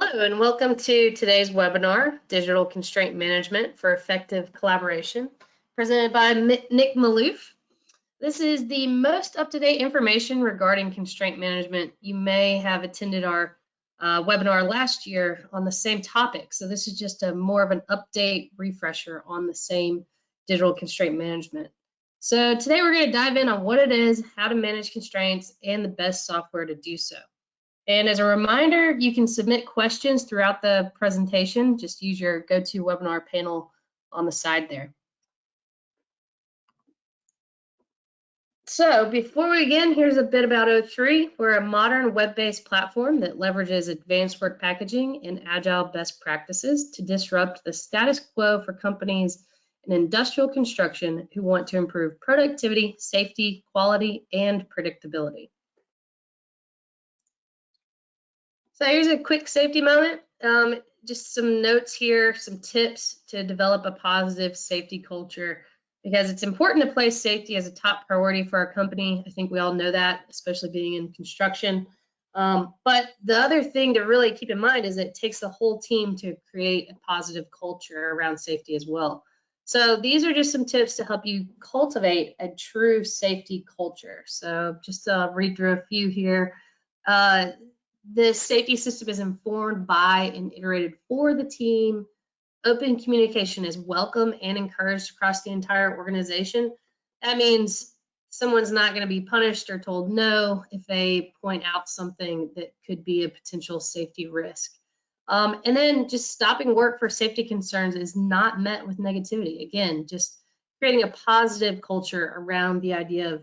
Hello and welcome to today's webinar, Digital Constraint Management for Effective Collaboration, presented by Nick Malouf. This is the most up-to-date information regarding constraint management. You may have attended our webinar last year on the same topic, so this is just more of an update refresher on the same digital constraint management. So today we're going to dive in on what it is, how to manage constraints, and the best software to do so. And as a reminder, you can submit questions throughout the presentation. Just use your GoToWebinar panel on the side there. So before we begin, here's a bit about O3. We're a modern web-based platform that leverages advanced work packaging and agile best practices to disrupt the status quo for companies in industrial construction who want to improve productivity, safety, quality, and predictability. So here's a quick safety moment. Just some notes here, some tips to develop a positive safety culture, because it's important to place safety as a top priority for our company. I think we all know that, especially being in construction. But the other thing to really keep in mind is that it takes the whole team to create a positive culture around safety as well. So these are just some tips to help you cultivate a true safety culture. So just read through a few here. The safety system is informed by and iterated for the team. Open communication is welcome and encouraged across the entire organization. That means someone's not going to be punished or told no if they point out something that could be a potential safety risk. And then just stopping work for safety concerns is not met with negativity. Again, just creating a positive culture around the idea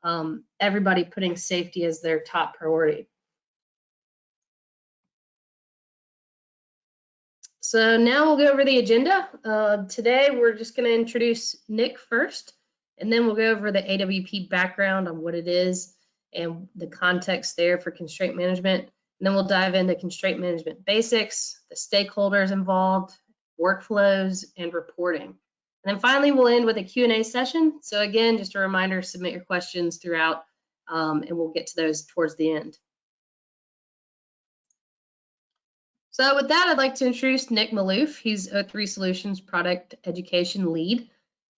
of everybody putting safety as their top priority. So now we'll go over the agenda. Today we're just going to introduce Nick first, and then we'll go over the AWP background on what it is and the context there for constraint management. And then we'll dive into constraint management basics, the stakeholders involved, workflows, and reporting. And then finally we'll end with a Q&A session. So again, just a reminder, submit your questions throughout, and we'll get to those towards the end. So with that, I'd like to introduce Nick Malouf. He's O3 Solutions Product Education Lead.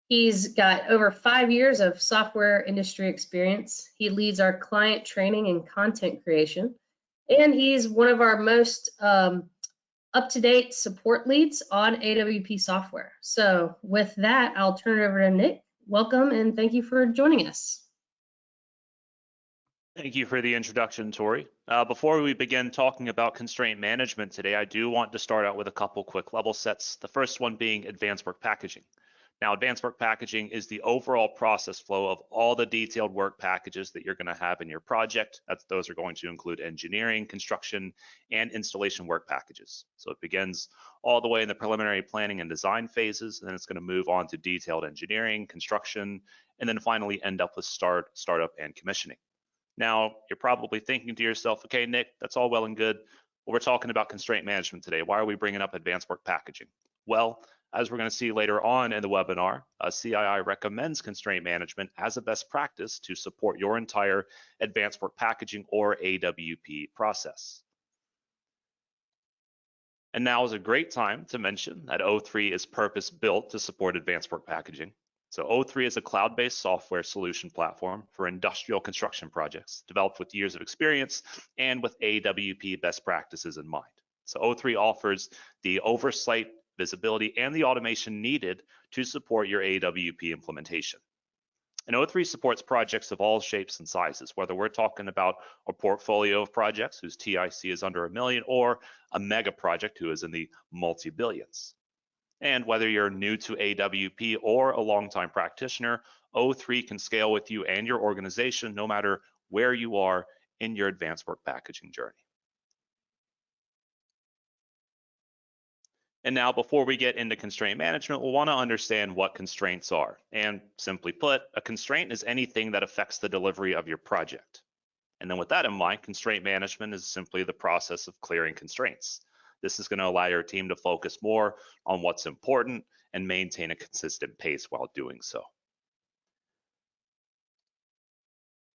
He's got over 5 years of software industry experience. He leads our client training and content creation. And he's one of our most up-to-date support leads on AWP software. So with that, I'll turn it over to Nick. Welcome and thank you for joining us. Thank you for the introduction, Tori. Before we begin talking about constraint management today, I do want to start out with a couple quick level sets. The first one being advanced work packaging. Now, advanced work packaging is the overall process flow of all the detailed work packages that you're going to have in your project. Those are going to include engineering, construction, and installation work packages. So it begins all the way in the preliminary planning and design phases, and then it's going to move on to detailed engineering, construction, and then finally end up with startup, and commissioning. Now, you're probably thinking to yourself, okay, Nick, that's all well and good, but we're talking about constraint management today. Why are we bringing up advanced work packaging? Well, as we're going to see later on in the webinar, CII recommends constraint management as a best practice to support your entire advanced work packaging or AWP process. And now is a great time to mention that O3 is purpose-built to support advanced work packaging. So O3 is a cloud-based software solution platform for industrial construction projects, developed with years of experience and with AWP best practices in mind. So O3 offers the oversight, visibility, and the automation needed to support your AWP implementation. And O3 supports projects of all shapes and sizes, whether we're talking about a portfolio of projects whose TIC is under $1 million or a mega project who is in the multi-billions. And whether you're new to AWP or a longtime practitioner, O3 can scale with you and your organization no matter where you are in your advanced work packaging journey. And now, before we get into constraint management, we'll want to understand what constraints are. And simply put, a constraint is anything that affects the delivery of your project. And then with that in mind, constraint management is simply the process of clearing constraints. This is going to allow your team to focus more on what's important and maintain a consistent pace while doing so.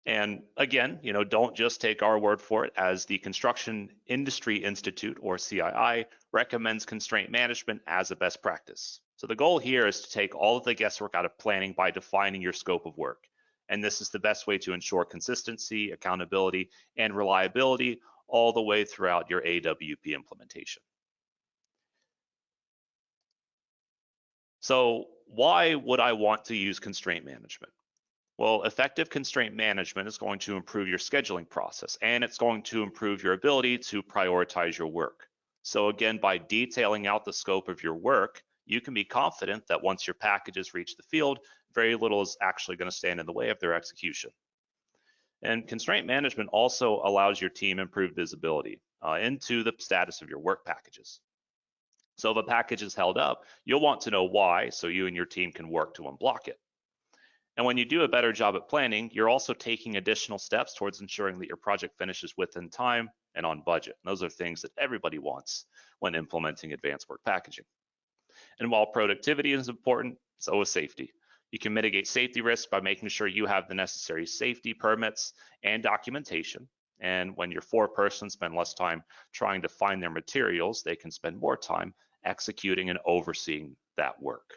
And again, don't just take our word for it, as the Construction Industry Institute, or CII, recommends constraint management as a best practice. So the goal here is to take all of the guesswork out of planning by defining your scope of work. And this is the best way to ensure consistency, accountability, and reliability all the way throughout your AWP implementation. So why would I want to use constraint management? Well, effective constraint management is going to improve your scheduling process, and it's going to improve your ability to prioritize your work. So again, by detailing out the scope of your work, you can be confident that once your packages reach the field, very little is actually going to stand in the way of their execution. And constraint management also allows your team improved visibility into the status of your work packages. So if a package is held up, you'll want to know why, so you and your team can work to unblock it. And when you do a better job at planning, you're also taking additional steps towards ensuring that your project finishes within time and on budget. And those are things that everybody wants when implementing advanced work packaging. And while productivity is important, so is safety. You can mitigate safety risks by making sure you have the necessary safety permits and documentation. And when your foreperson spend less time trying to find their materials, they can spend more time executing and overseeing that work.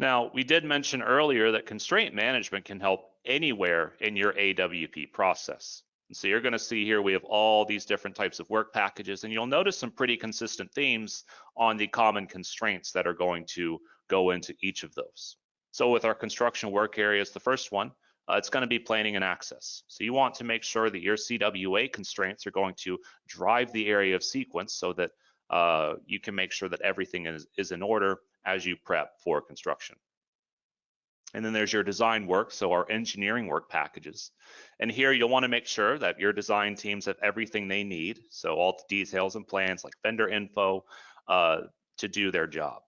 Now, we did mention earlier that constraint management can help anywhere in your AWP process. And so you're going to see here we have all these different types of work packages, and you'll notice some pretty consistent themes on the common constraints that are going to go into each of those. So with our construction work areas, the first one, it's going to be planning and access. So you want to make sure that your CWA constraints are going to drive the area of sequence so that you can make sure that everything is in order as you prep for construction. And then there's your design work, so our engineering work packages. And here you'll want to make sure that your design teams have everything they need, so all the details and plans like vendor info to do their job.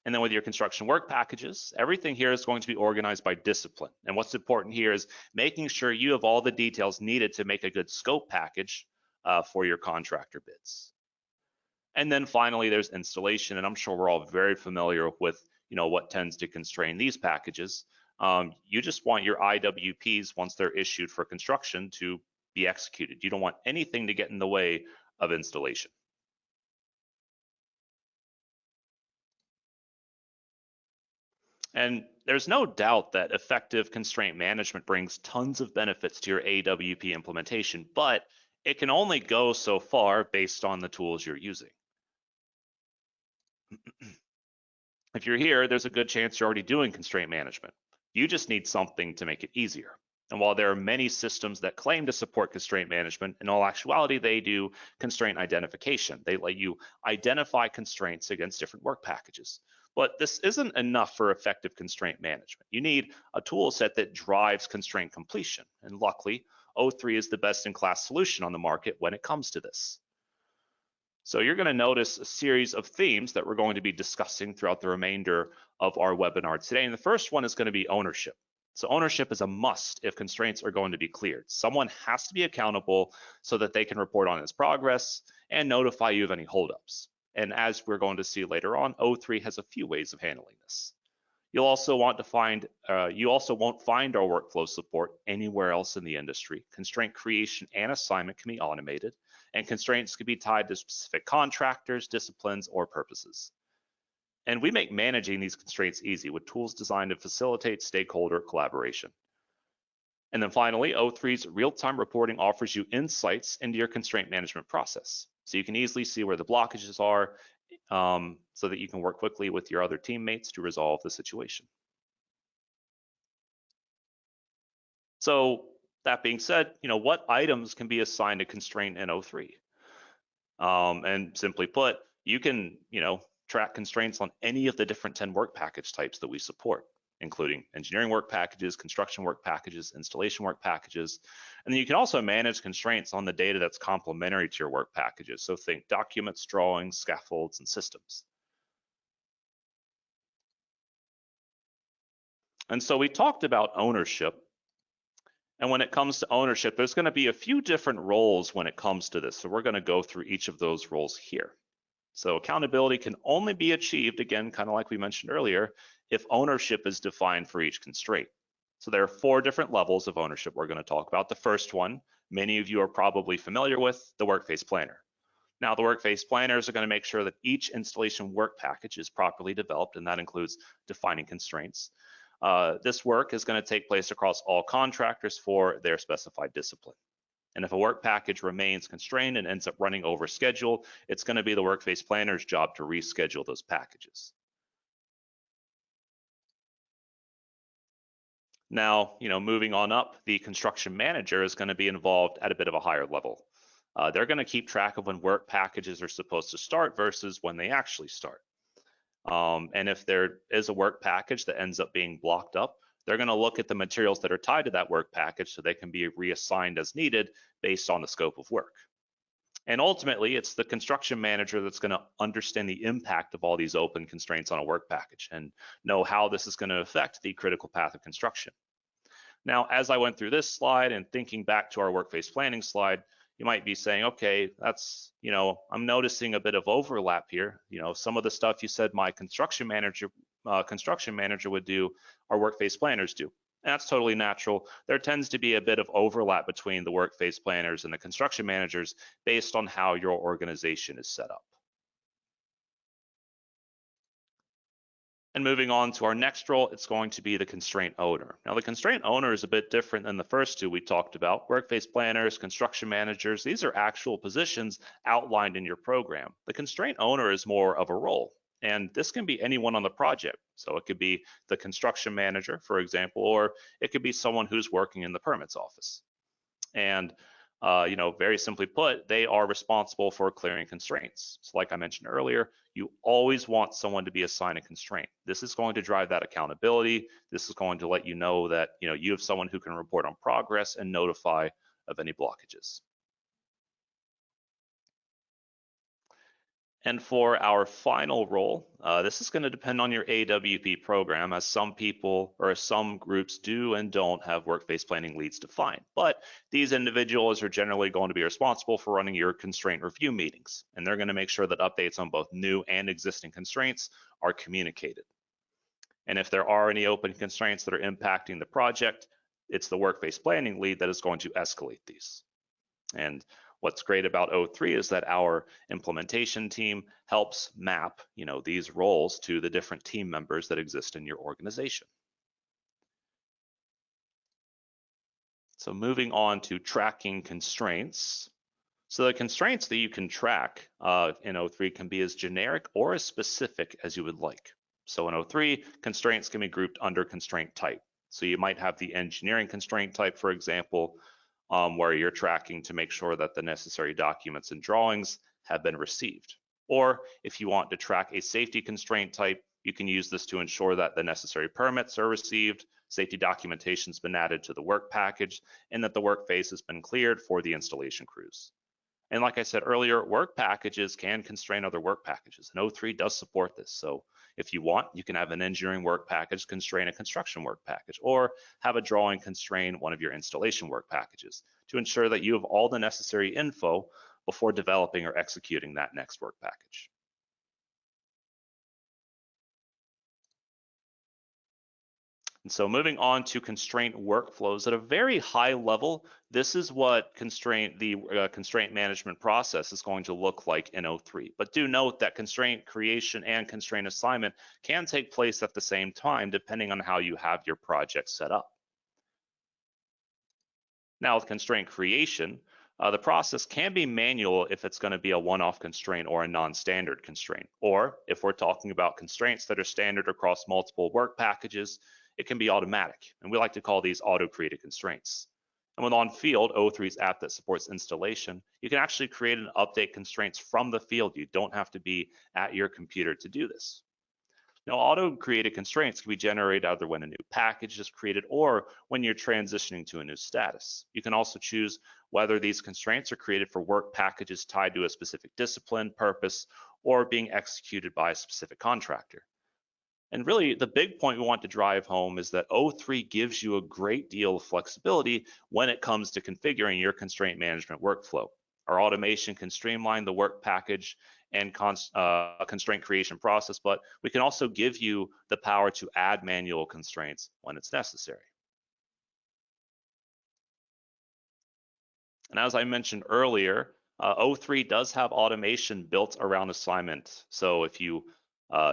And then with your construction work packages, everything here is going to be organized by discipline. And what's important here is making sure you have all the details needed to make a good scope package for your contractor bids. And then finally, there's installation, and I'm sure we're all very familiar with what tends to constrain these packages. You just want your IWPs, once they're issued for construction, to be executed. You don't want anything to get in the way of installation. And there's no doubt that effective constraint management brings tons of benefits to your AWP implementation, but it can only go so far based on the tools you're using. If you're here, there's a good chance you're already doing constraint management. You just need something to make it easier. And while there are many systems that claim to support constraint management, in all actuality, they do constraint identification. They let you identify constraints against different work packages. But this isn't enough for effective constraint management. You need a tool set that drives constraint completion. And luckily, O3 is the best-in-class solution on the market when it comes to this. So you're going to notice a series of themes that we're going to be discussing throughout the remainder of our webinar today. And the first one is going to be ownership. So ownership is a must if constraints are going to be cleared. Someone has to be accountable so that they can report on its progress and notify you of any holdups. And as we're going to see later on, O3 has a few ways of handling this. You'll also want to find, you also won't find our workflow support anywhere else in the industry. Constraint creation and assignment can be automated, and constraints can be tied to specific contractors, disciplines, or purposes. And we make managing these constraints easy with tools designed to facilitate stakeholder collaboration. And then finally, O3's real-time reporting offers you insights into your constraint management process. So you can easily see where the blockages are so that you can work quickly with your other teammates to resolve the situation. So that being said, what items can be assigned to constraint in O3? And simply put, you can, track constraints on any of the different 10 work package types that we support, including engineering work packages, construction work packages, installation work packages. And then you can also manage constraints on the data that's complementary to your work packages. So think documents, drawings, scaffolds, and systems. And so we talked about ownership. And when it comes to ownership, there's going to be a few different roles when it comes to this. So we're going to go through each of those roles here. So accountability can only be achieved, again, kind of like we mentioned earlier, if ownership is defined for each constraint. So there are 4 different levels of ownership we're going to talk about. The first one, many of you are probably familiar with, the work phase planner. Now, the work phase planners are going to make sure that each installation work package is properly developed, and that includes defining constraints. This work is going to take place across all contractors for their specified discipline. And if a work package remains constrained and ends up running over schedule, it's going to be the work phase planner's job to reschedule those packages. Now, moving on up, the construction manager is going to be involved at a bit of a higher level. They're going to keep track of when work packages are supposed to start versus when they actually start. And if there is a work package that ends up being blocked up, they're going to look at the materials that are tied to that work package so they can be reassigned as needed based on the scope of work. And ultimately, it's the construction manager that's going to understand the impact of all these open constraints on a work package and know how this is going to affect the critical path of construction. Now, as I went through this slide and thinking back to our work phase planning slide, you might be saying, okay, that's, I'm noticing a bit of overlap here. Some of the stuff you said my construction manager would do, our work phase planners do. And that's totally natural. There tends to be a bit of overlap between the work phase planners and the construction managers based on how your organization is set up. And moving on to our next role, it's going to be the constraint owner. Now, the constraint owner is a bit different than the first 2 we talked about. Work phase planners, construction managers, these are actual positions outlined in your program. The constraint owner is more of a role, and this can be anyone on the project. So it could be the construction manager, for example, or it could be someone who's working in the permits office. And very simply put, they are responsible for clearing constraints. So like I mentioned earlier, you always want someone to be assigned a constraint. This is going to drive that accountability. This is going to let you know that you have someone who can report on progress and notify of any blockages. And for our final role, this is going to depend on your AWP program, as some people or some groups do and don't have work phase planning leads defined. But these individuals are generally going to be responsible for running your constraint review meetings, and they're going to make sure that updates on both new and existing constraints are communicated. And if there are any open constraints that are impacting the project, it's the work phase planning lead that is going to escalate these. And what's great about O3 is that our implementation team helps map, these roles to the different team members that exist in your organization. So moving on to tracking constraints. So the constraints that you can track in O3 can be as generic or as specific as you would like. So in O3, constraints can be grouped under constraint type. So you might have the engineering constraint type, for example, where you're tracking to make sure that the necessary documents and drawings have been received. Or if you want to track a safety constraint type, you can use this to ensure that the necessary permits are received, safety documentation's been added to the work package, and that the work phase has been cleared for the installation crews. And like I said earlier, work packages can constrain other work packages, and O3 does support this. So if you want, you can have an engineering work package constrain a construction work package, or have a drawing constrain one of your installation work packages to ensure that you have all the necessary info before developing or executing that next work package. And so moving on to constraint workflows at a very high level, this is what the constraint management process is going to look like in O3. But do note that constraint creation and constraint assignment can take place at the same time, depending on how you have your project set up. Now with constraint creation, the process can be manual if it's going to be a one-off constraint or a non-standard constraint. Or if we're talking about constraints that are standard across multiple work packages, it can be automatic, and we like to call these auto-created constraints. And with on-field, O3's app that supports installation, you can actually create and update constraints from the field. You don't have to be at your computer to do this. Now, auto-created constraints can be generated either when a new package is created or when you're transitioning to a new status. You can also choose whether these constraints are created for work packages tied to a specific discipline, purpose, or being executed by a specific contractor. And really, the big point we want to drive home is that O3 gives you a great deal of flexibility when it comes to configuring your constraint management workflow. Our automation can streamline the work package and constraint creation process, but we can also give you the power to add manual constraints when it's necessary. And as I mentioned earlier, O3 does have automation built around assignment. So if you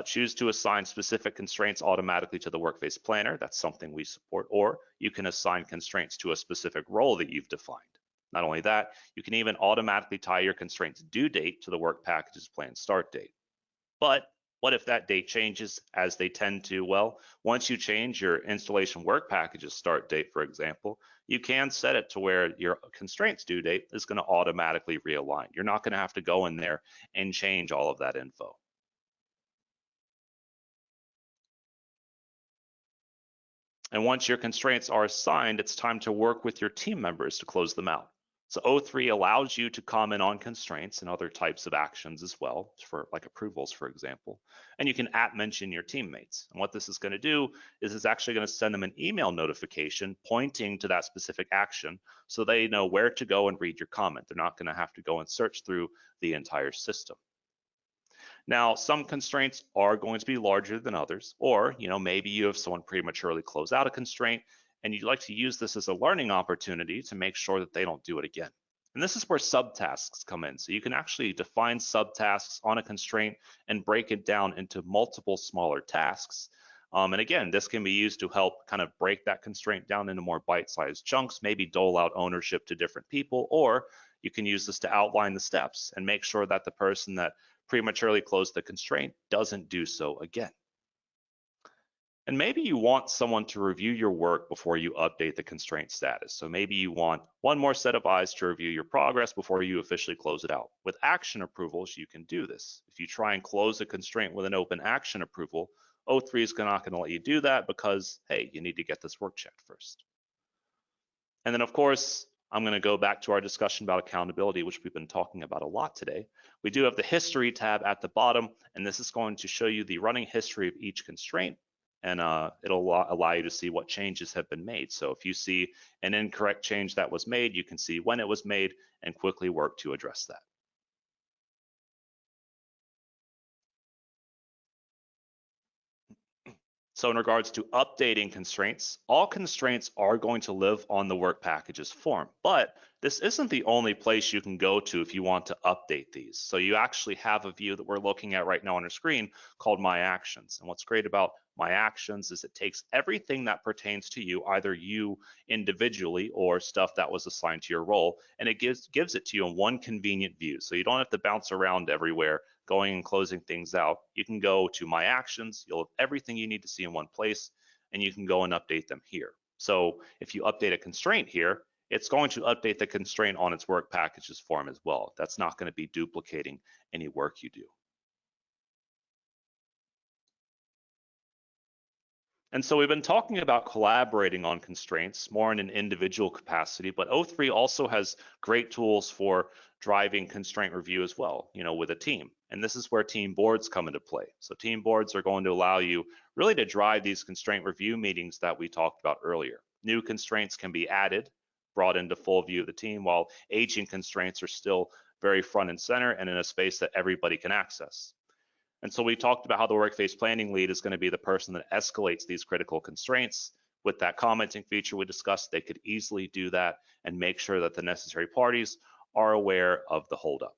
choose to assign specific constraints automatically to the Workface Planner, that's something we support, or you can assign constraints to a specific role that you've defined. Not only that, you can even automatically tie your constraints due date to the work package's planned start date. But what if that date changes, as they tend to? Well, once you change your installation work package's start date, for example, you can set it to where your constraints due date is going to automatically realign. You're not going to have to go in there and change all of that info. And once your constraints are assigned, it's time to work with your team members to close them out. So O3 allows you to comment on constraints and other types of actions as well, for like approvals, for example. And you can @mention your teammates. And what this is going to do is it's actually going to send them an email notification pointing to that specific action so they know where to go and read your comment. They're not going to have to go and search through the entire system. Now, some constraints are going to be larger than others, or maybe you have someone prematurely close out a constraint and you'd like to use this as a learning opportunity to make sure that they don't do it again. And this is where subtasks come in. So you can actually define subtasks on a constraint and break it down into multiple smaller tasks. And again, this can be used to help kind of break that constraint down into more bite-sized chunks, maybe dole out ownership to different people, or you can use this to outline the steps and make sure that the person that prematurely closed the constraint doesn't do so again. And maybe you want someone to review your work before you update the constraint status. So maybe you want one more set of eyes to review your progress before you officially close it out. With action approvals, you can do this. If you try and close a constraint with an open action approval, O3 is not going to let you do that because, hey, you need to get this work checked first. And then, of course, I'm going to go back to our discussion about accountability, which we've been talking about a lot today. We do have the history tab at the bottom, and this is going to show you the running history of each constraint, and it'll allow you to see what changes have been made. So if you see an incorrect change that was made, you can see when it was made and quickly work to address that. So in regards to updating constraints, all constraints are going to live on the work packages form, but this isn't the only place you can go to if you want to update these. So you actually have a view that we're looking at right now on our screen called My Actions. And what's great about My Actions is it takes everything that pertains to you, either you individually or stuff that was assigned to your role, and it gives it to you in one convenient view. So you don't have to bounce around everywhere going and closing things out. You can go to My Actions, you'll have everything you need to see in one place, and you can go and update them here. So if you update a constraint here, it's going to update the constraint on its work packages form as well. That's not going to be duplicating any work you do. And so we've been talking about collaborating on constraints more in an individual capacity, but O3 also has great tools for driving constraint review as well, with a team. And this is where team boards come into play. So team boards are going to allow you really to drive these constraint review meetings that we talked about earlier. New constraints can be added, brought into full view of the team, while aging constraints are still very front and center and in a space that everybody can access. And so we talked about how the workface planning lead is going to be the person that escalates these critical constraints. With that commenting feature we discussed, they could easily do that and make sure that the necessary parties are aware of the holdup.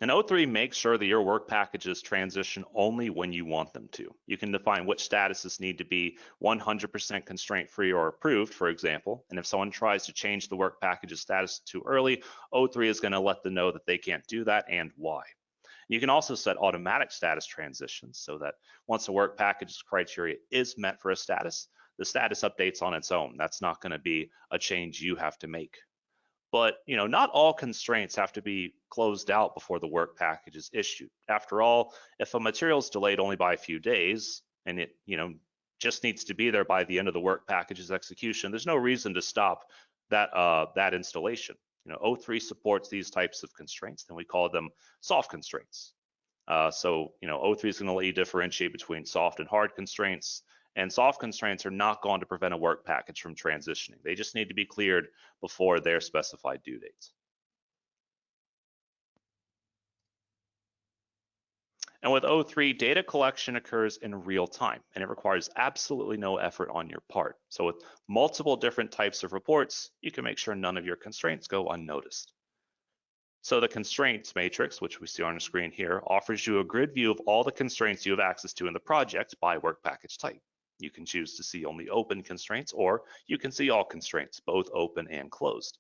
And O3 makes sure that your work packages transition only when you want them to. You can define which statuses need to be 100% constraint-free or approved, for example. And if someone tries to change the work package's status too early, O3 is going to let them know that they can't do that and why. You can also set automatic status transitions so that once a work package's criteria is met for a status, the status updates on its own. That's not going to be a change you have to make. But not all constraints have to be closed out before the work package is issued. After all, if a material is delayed only by a few days and it just needs to be there by the end of the work package's execution, there's no reason to stop that installation. O3 supports these types of constraints, and we call them soft constraints. So O3 is going to let you differentiate between soft and hard constraints, And soft constraints are not going to prevent a work package from transitioning. They just need to be cleared before their specified due dates. And with O3, data collection occurs in real time, and it requires absolutely no effort on your part. So with multiple different types of reports, you can make sure none of your constraints go unnoticed. So the constraints matrix, which we see on the screen here, offers you a grid view of all the constraints you have access to in the project by work package type. You can choose to see only open constraints, or you can see all constraints, both open and closed.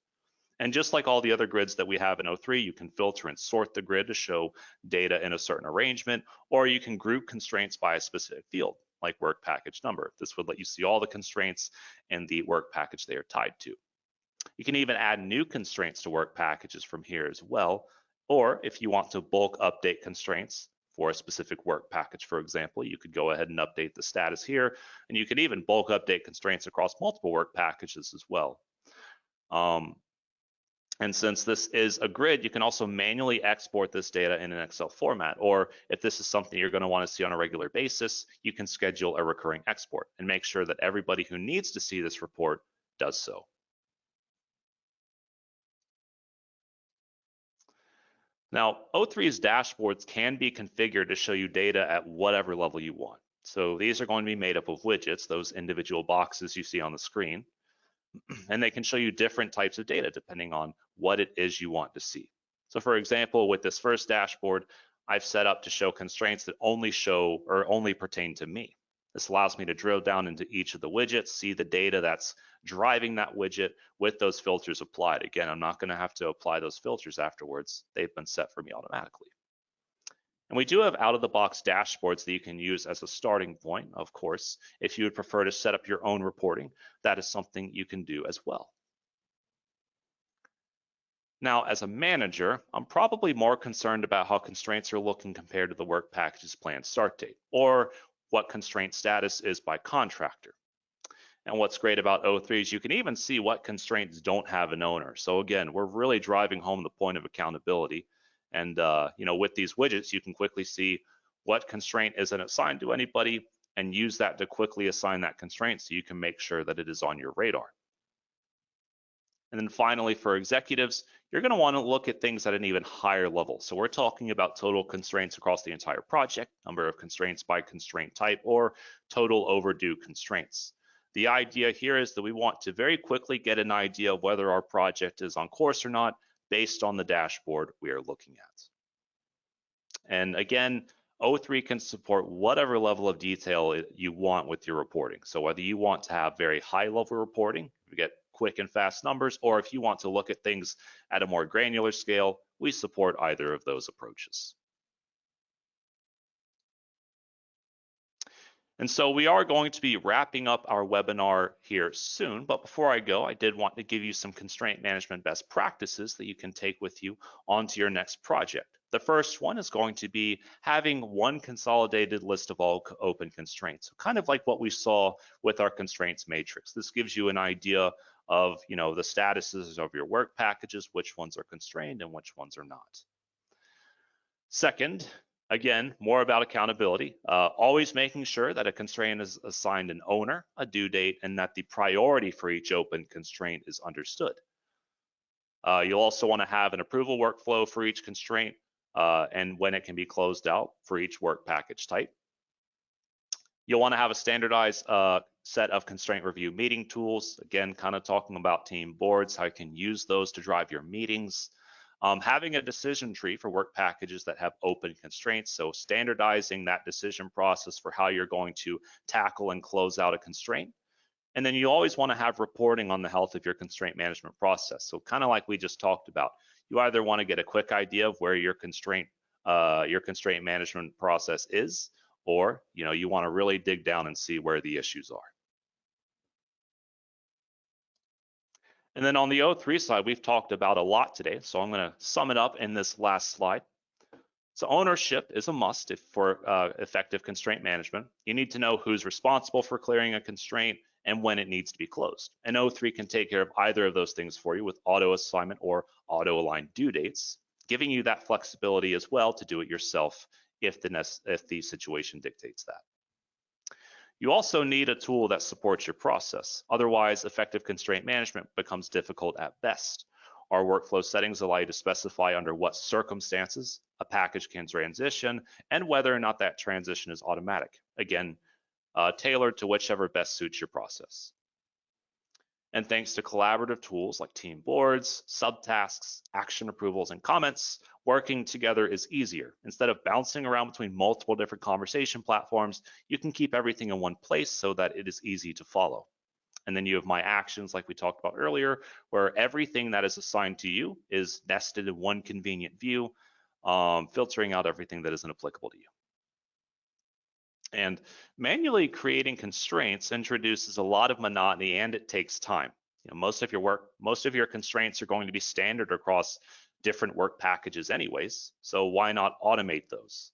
And just like all the other grids that we have in O3, you can filter and sort the grid to show data in a certain arrangement, or you can group constraints by a specific field, like work package number. This would let you see all the constraints and the work package they are tied to. You can even add new constraints to work packages from here as well, or if you want to bulk update constraints for a specific work package, for example, you could go ahead and update the status here, and you could even bulk update constraints across multiple work packages as well. And since this is a grid, you can also manually export this data in an Excel format. Or if this is something you're going to want to see on a regular basis, you can schedule a recurring export and make sure that everybody who needs to see this report does so. Now, O3's dashboards can be configured to show you data at whatever level you want. So these are going to be made up of widgets, those individual boxes you see on the screen. And they can show you different types of data depending on what it is you want to see. So for example, with this first dashboard, I've set up to show constraints that only show or only pertain to me. This allows me to drill down into each of the widgets, see the data that's driving that widget with those filters applied. Again, I'm not going to have to apply those filters afterwards. They've been set for me automatically. And we do have out-of-the-box dashboards that you can use as a starting point, of course. If you would prefer to set up your own reporting, that is something you can do as well. Now, as a manager, I'm probably more concerned about how constraints are looking compared to the work package's planned start date, or what constraint status is by contractor. And what's great about O3 is you can even see what constraints don't have an owner. So again, we're really driving home the point of accountability. And with these widgets, you can quickly see what constraint isn't assigned to anybody and use that to quickly assign that constraint so you can make sure that it is on your radar. And then finally, for executives, you're going to want to look at things at an even higher level. So we're talking about total constraints across the entire project, number of constraints by constraint type, or total overdue constraints. The idea here is that we want to very quickly get an idea of whether our project is on course or not based on the dashboard we are looking at. And again, O3 can support whatever level of detail you want with your reporting. So whether you want to have very high level reporting, you get quick and fast numbers, or if you want to look at things at a more granular scale, we support either of those approaches. And so we are going to be wrapping up our webinar here soon, but before I go, I did want to give you some constraint management best practices that you can take with you onto your next project. The first one is going to be having one consolidated list of all open constraints, kind of like what we saw with our constraints matrix. This gives you an idea of the statuses of your work packages, which ones are constrained and which ones are not. Second, again, more about accountability, always making sure that a constraint is assigned an owner, a due date, and that the priority for each open constraint is understood. You'll also want to have an approval workflow for each constraint and when it can be closed out for each work package type. You'll want to have a standardized set of constraint review meeting tools, again, kind of talking about team boards, how you can use those to drive your meetings. Having a decision tree for work packages that have open constraints, so standardizing that decision process for how you're going to tackle and close out a constraint. And then you always want to have reporting on the health of your constraint management process. So kind of like we just talked about, you either want to get a quick idea of where your constraint management process is, or you want to really dig down and see where the issues are. And then on the O3 side, we've talked about a lot today, so I'm going to sum it up in this last slide. So ownership is a must for effective constraint management. You need to know who's responsible for clearing a constraint and when it needs to be closed. And O3 can take care of either of those things for you with auto assignment or auto aligned due dates, giving you that flexibility as well to do it yourself if the situation dictates that. You also need a tool that supports your process. Otherwise, effective constraint management becomes difficult at best. Our workflow settings allow you to specify under what circumstances a package can transition and whether or not that transition is automatic. Again, tailored to whichever best suits your process. And thanks to collaborative tools like team boards, subtasks, action approvals, and comments, working together is easier. Instead of bouncing around between multiple different conversation platforms, you can keep everything in one place so that it is easy to follow. And then you have my actions like we talked about earlier, where everything that is assigned to you is nested in one convenient view, filtering out everything that isn't applicable to you. And manually creating constraints introduces a lot of monotony and it takes time. Most of your constraints are going to be standard across different work packages anyways, so why not automate those?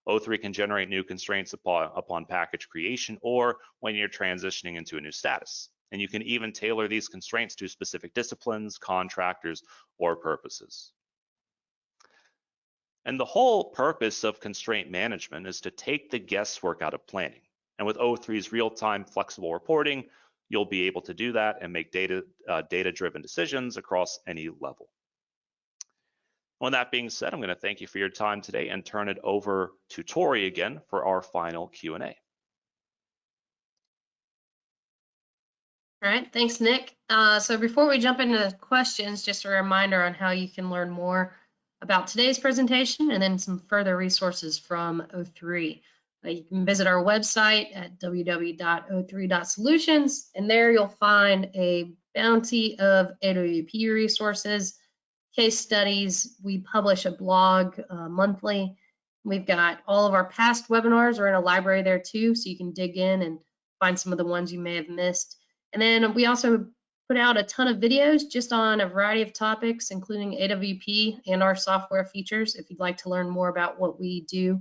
O3 can generate new constraints upon package creation or when you're transitioning into a new status. And you can even tailor these constraints to specific disciplines, contractors, or purposes. And the whole purpose of constraint management is to take the guesswork out of planning. And with O3's real-time flexible reporting, you'll be able to do that and make data-driven decisions across any level. With that being said, I'm going to thank you for your time today and turn it over to Tori again for our final Q&A. All right, thanks, Nick. So before we jump into the questions, just a reminder on how you can learn more about today's presentation and then some further resources from O3. You can visit our website at www.o3.solutions, and there you'll find a bounty of AWP resources, case studies. We publish a blog monthly. We've got all of our past webinars are in a library there too, so you can dig in and find some of the ones you may have missed. And then we also put out a ton of videos just on a variety of topics, including AWP and our software features, if you'd like to learn more about what we do.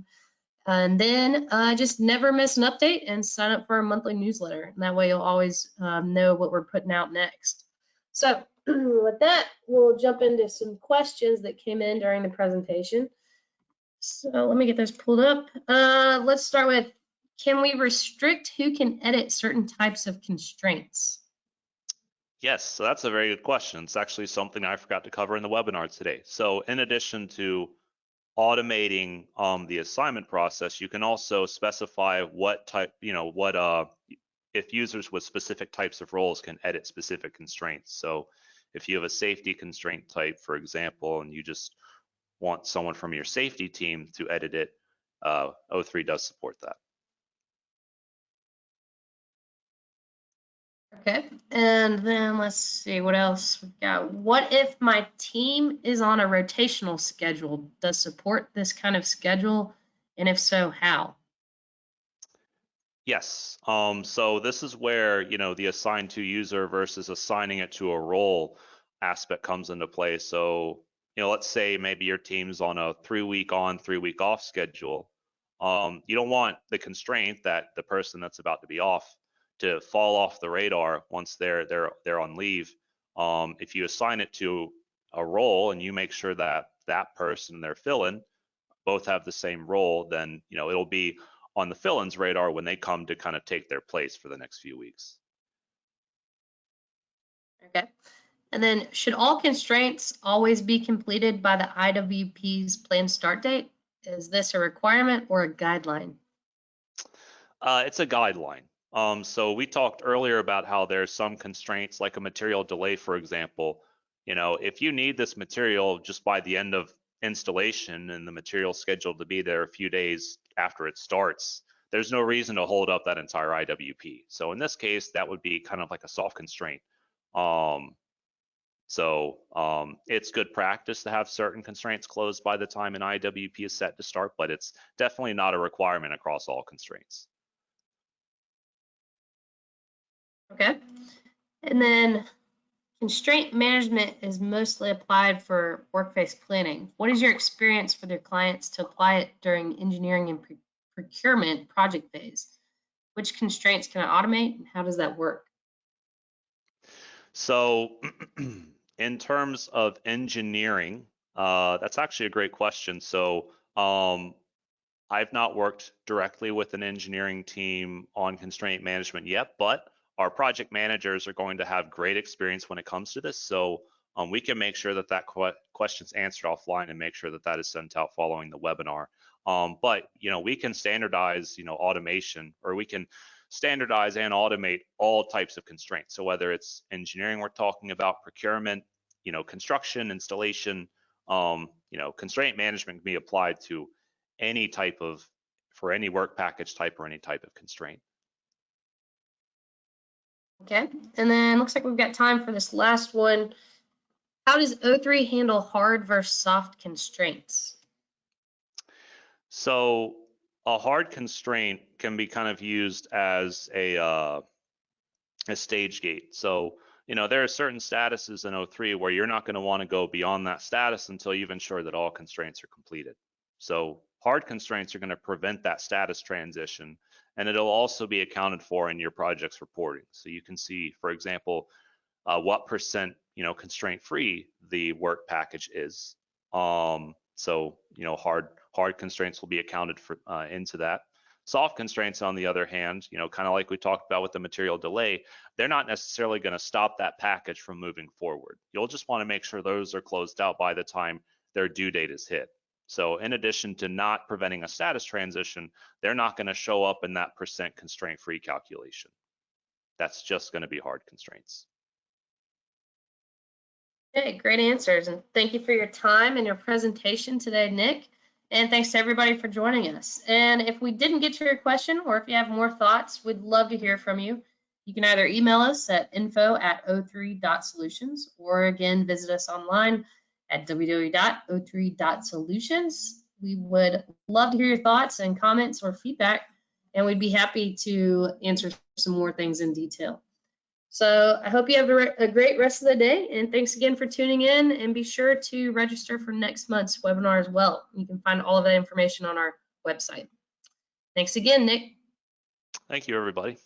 And then just never miss an update and sign up for our monthly newsletter. And that way you'll always know what we're putting out next. So with that, we'll jump into some questions that came in during the presentation. So let me get those pulled up. Let's start with, can we restrict who can edit certain types of constraints? Yes, so that's a very good question. It's actually something I forgot to cover in the webinar today. So in addition to automating the assignment process, you can also specify what type, if users with specific types of roles can edit specific constraints. So if you have a safety constraint type, for example, and you just want someone from your safety team to edit it, O3 does support that. Okay, and then let's see what else we've got. What if my team is on a rotational schedule? Does support this kind of schedule? And if so, how? Yes, so this is where, the assigned to user versus assigning it to a role aspect comes into play. So, let's say maybe your team's on a 3-week on, 3-week off schedule. You don't want the constraint that the person that's about to be off to fall off the radar once they're on leave. If you assign it to a role and you make sure that that person and their fill-in both have the same role, then it'll be on the fill-in's radar when they come to kind of take their place for the next few weeks. Okay. And then should all constraints always be completed by the IWP's planned start date? Is this a requirement or a guideline? It's a guideline. So we talked earlier about how there's some constraints like a material delay, for example. If you need this material just by the end of installation and the material scheduled to be there a few days after it starts, there's no reason to hold up that entire IWP. So in this case, that would be kind of like a soft constraint. It's good practice to have certain constraints closed by the time an IWP is set to start, but it's definitely not a requirement across all constraints. Okay. And then constraint management is mostly applied for workplace planning. What is your experience with your clients to apply it during engineering and procurement project phase? Which constraints can I automate and how does that work? So in terms of engineering, that's actually a great question. So I've not worked directly with an engineering team on constraint management yet, but our project managers are going to have great experience when it comes to this. So we can make sure that question's answered offline and make sure that that is sent out following the webinar. But we can standardize, automation, or we can standardize and automate all types of constraints. So whether it's engineering we're talking about, procurement, construction, installation, constraint management can be applied to any type of, for any work package type or any type of constraint. Okay, and then looks like we've got time for this last one. How does O3 handle hard versus soft constraints? So a hard constraint can be kind of used as a stage gate. So there are certain statuses in O3 where you're not going to want to go beyond that status until you've ensured that all constraints are completed. So hard constraints are going to prevent that status transition, and it'll also be accounted for in your project's reporting. So you can see, for example, what percent constraint free the work package is. So hard constraints will be accounted for into that. Soft constraints, on the other hand, kind of like we talked about with the material delay, they're not necessarily going to stop that package from moving forward. You'll just want to make sure those are closed out by the time their due date is hit. So in addition to not preventing a status transition, they're not going to show up in that percent constraint free calculation. That's just going to be hard constraints. Okay, great answers, and thank you for your time and your presentation today, Nick. And thanks to everybody for joining us. And if we didn't get to your question, or if you have more thoughts, we'd love to hear from you. You can either email us at info@o3.solutions, or again, visit us online at www.o3.solutions. We would love to hear your thoughts and comments or feedback, and we'd be happy to answer some more things in detail. So I hope you have a great rest of the day, and thanks again for tuning in, and be sure to register for next month's webinar as well. You can find all of that information on our website. Thanks again, Nick. Thank you, everybody.